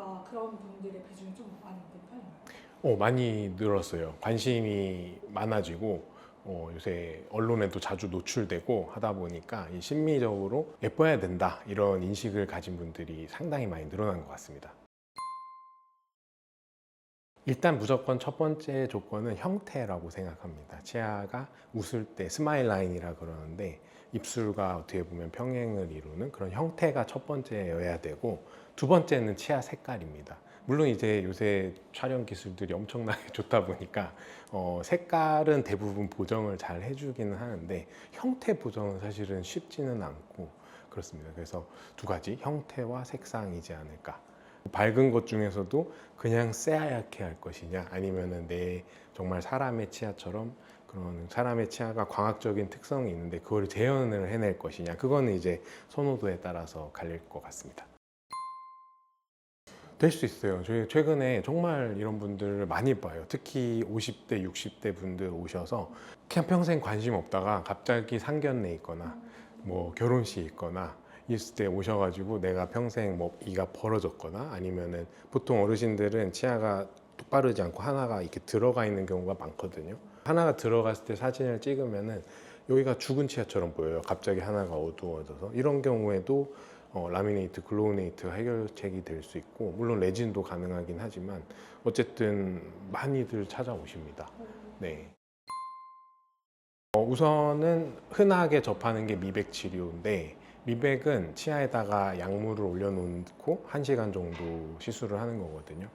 보다 그런 분들의 비중이 좀 많이 있는 편인가요? 많이 늘었어요. 관심이 많아지고 요새 언론에도 자주 노출되고 하다 보니까 이 심미적으로 예뻐야 된다 이런 인식을 가진 분들이 상당히 많이 늘어난 것 같습니다. 일단 무조건 첫 번째 조건은 형태라고 생각합니다. 치아가 웃을 때 스마일 라인이라 그러는데 입술과 어떻게 보면 평행을 이루는 그런 형태가 첫 번째여야 되고, 두 번째는 치아 색깔입니다. 물론 이제 요새 촬영 기술들이 엄청나게 좋다 보니까 색깔은 대부분 보정을 잘 해주기는 하는데 형태 보정은 사실은 쉽지는 않고 그렇습니다. 그래서 두 가지, 형태와 색상이지 않을까. 밝은 것 중에서도 그냥 새하얗게 할 것이냐, 아니면은 내 정말 사람의 치아처럼 그런 사람의 치아가 광학적인 특성이 있는데 그걸 재현을 해낼 것이냐, 그거는 이제 선호도에 따라서 갈릴 것 같습니다. 될 수 있어요. 저희 최근에 정말 이런 분들을 많이 봐요. 특히 50대, 60대 분들 오셔서 그냥 평생 관심 없다가 갑자기 상견례 있거나 뭐 결혼식 있거나 있을 때 오셔가지고 내가 평생 뭐 이가 벌어졌거나, 아니면은 보통 어르신들은 치아가 똑바르지 않고 하나가 이렇게 들어가 있는 경우가 많거든요. 하나가 들어갔을 때 사진을 찍으면은 여기가 죽은 치아처럼 보여요. 갑자기 하나가 어두워져서. 이런 경우에도 라미네이트, 글로우네이트가 해결책이 될 수 있고, 물론 레진도 가능하긴 하지만 어쨌든 많이들 찾아오십니다. 네. 우선은 흔하게 접하는 게 미백 치료인데, 미백은 치아에다가 약물을 올려놓고 1시간 정도 시술을 하는 거거든요.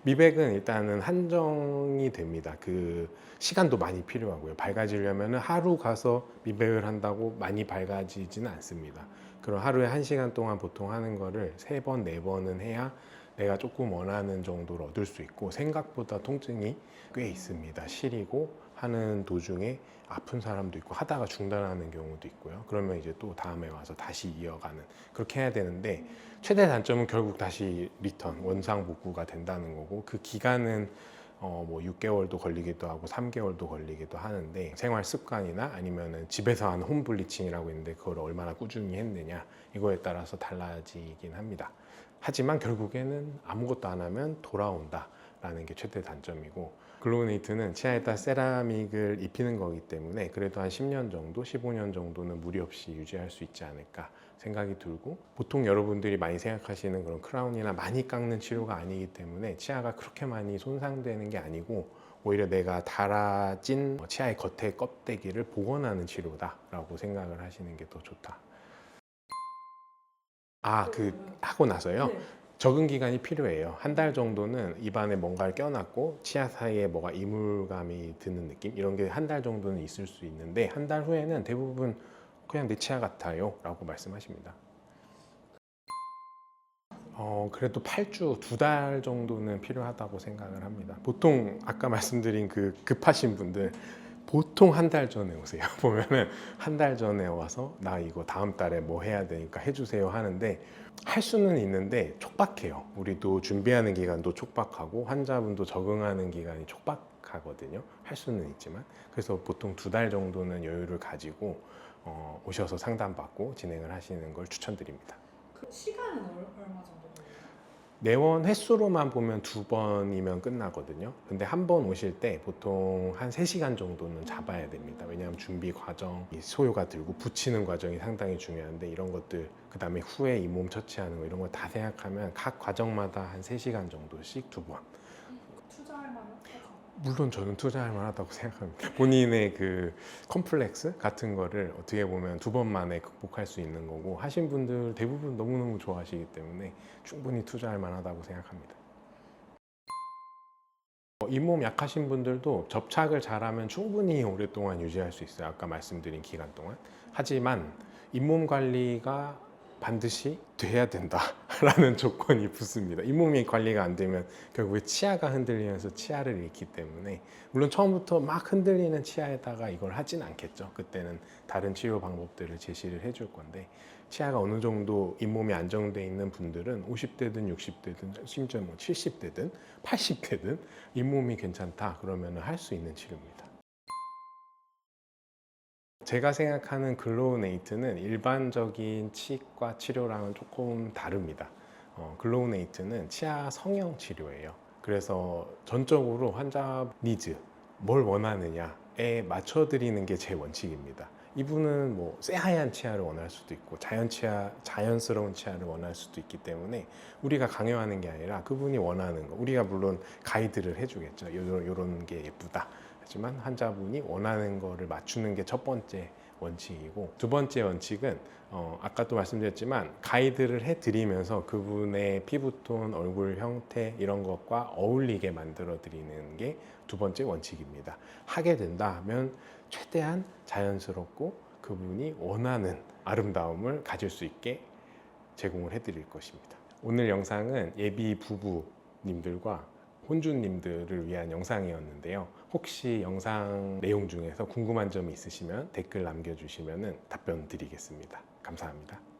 미백은 일단은 한정이 됩니다. 그 시간도 많이 필요하고요. 밝아지려면 하루 가서 미백을 한다고 많이 밝아지지는 않습니다. 그럼 하루에 1시간 동안 보통 하는 거를 3번, 4번은 해야 내가 조금 원하는 정도로 얻을 수 있고, 생각보다 통증이 꽤 있습니다. 시리고 하는 도중에 아픈 사람도 있고 하다가 중단하는 경우도 있고요. 그러면 이제 또 다음에 와서 다시 이어가는, 그렇게 해야 되는데, 최대 단점은 결국 다시 리턴, 원상 복구가 된다는 거고, 그 기간은 뭐 6개월도 걸리기도 하고 3개월도 걸리기도 하는데, 생활 습관이나 아니면은 집에서 하는 홈 블리칭이라고 있는데 그걸 얼마나 꾸준히 했느냐, 이거에 따라서 달라지긴 합니다. 하지만 결국에는 아무것도 안 하면 돌아온다 라는 게 최대 단점이고, 글로우네이트는 치아에다 세라믹을 입히는 거기 때문에 그래도 한 10년 정도, 15년 정도는 무리 없이 유지할 수 있지 않을까 생각이 들고, 보통 여러분들이 많이 생각하시는 그런 크라운이나 많이 깎는 치료가 아니기 때문에 치아가 그렇게 많이 손상되는 게 아니고, 오히려 내가 닳아진 치아의 겉에 껍데기를 복원하는 치료다라고 생각을 하시는 게 더 좋다. 하고 나서요? 네. 적응 기간이 필요해요. 1달 정도는 입안에 뭔가를 껴놨고 치아 사이에 뭐가 이물감이 드는 느낌, 이런 게 1달 정도는 있을 수 있는데, 1달 후에는 대부분 그냥 내 치아 같아요 라고 말씀하십니다. 그래도 8주, 2달 정도는 필요하다고 생각을 합니다. 보통 아까 말씀드린 그 급하신 분들 보통 1달 전에 오세요. 보면은 1달 전에 와서 나 이거 다음 달에 뭐 해야 되니까 해주세요 하는데, 할 수는 있는데 촉박해요. 우리도 준비하는 기간도 촉박하고 환자분도 적응하는 기간이 촉박하거든요. 할 수는 있지만. 그래서 보통 2달 정도는 여유를 가지고 오셔서 상담받고 진행을 하시는 걸 추천드립니다. 그 시간은 얼마 정도 걸려요? 내원 횟수로만 보면 2번이면 끝나거든요. 근데 한 번 오실 때 보통 한 3시간 정도는 잡아야 됩니다. 왜냐하면 준비 과정, 소요가 들고 붙이는 과정이 상당히 중요한데, 이런 것들, 그 다음에 후에 잇몸 처치하는 거, 이런 거 다 생각하면 각 과정마다 한 3시간 정도씩 2번. 투자할 만하죠? 물론 저는 투자할 만하다고 생각합니다. 본인의 그 컴플렉스 같은 거를 어떻게 보면 2번 만에 극복할 수 있는 거고, 하신 분들 대부분 너무너무 좋아하시기 때문에 충분히 투자할 만하다고 생각합니다. 잇몸 약하신 분들도 접착을 잘하면 충분히 오랫동안 유지할 수 있어요. 아까 말씀드린 기간 동안. 하지만 잇몸 관리가 반드시 돼야 된다라는 조건이 붙습니다. 잇몸이 관리가 안 되면 결국에 치아가 흔들리면서 치아를 잃기 때문에, 물론 처음부터 막 흔들리는 치아에다가 이걸 하진 않겠죠. 그때는 다른 치료 방법들을 제시를 해줄 건데, 치아가 어느 정도 잇몸이 안정돼 있는 분들은 50대든 60대든 심지어 뭐 70대든 80대든 잇몸이 괜찮다 그러면 할 수 있는 치료입니다. 제가 생각하는 글로우네이트는 일반적인 치과 치료랑은 조금 다릅니다. 글로우네이트는 치아 성형 치료예요. 그래서 전적으로 환자 니즈, 뭘 원하느냐에 맞춰드리는 게 제 원칙입니다. 이분은 뭐 새하얀 치아를 원할 수도 있고 자연스러운 치아를 원할 수도 있기 때문에 우리가 강요하는 게 아니라 그분이 원하는 거, 우리가 물론 가이드를 해주겠죠. 요런 게 예쁘다. 하지만 환자분이 원하는 거를 맞추는 게 첫 번째 원칙이고, 두 번째 원칙은 아까도 말씀드렸지만 가이드를 해드리면서 그분의 피부톤, 얼굴 형태 이런 것과 어울리게 만들어 드리는 게 두 번째 원칙입니다. 하게 된다 하면 최대한 자연스럽고 그분이 원하는 아름다움을 가질 수 있게 제공을 해드릴 것입니다. 오늘 영상은 예비 부부님들과 혼주님들을 위한 영상이었는데요. 혹시 영상 내용 중에서 궁금한 점이 있으시면 댓글 남겨주시면 답변 드리겠습니다. 감사합니다.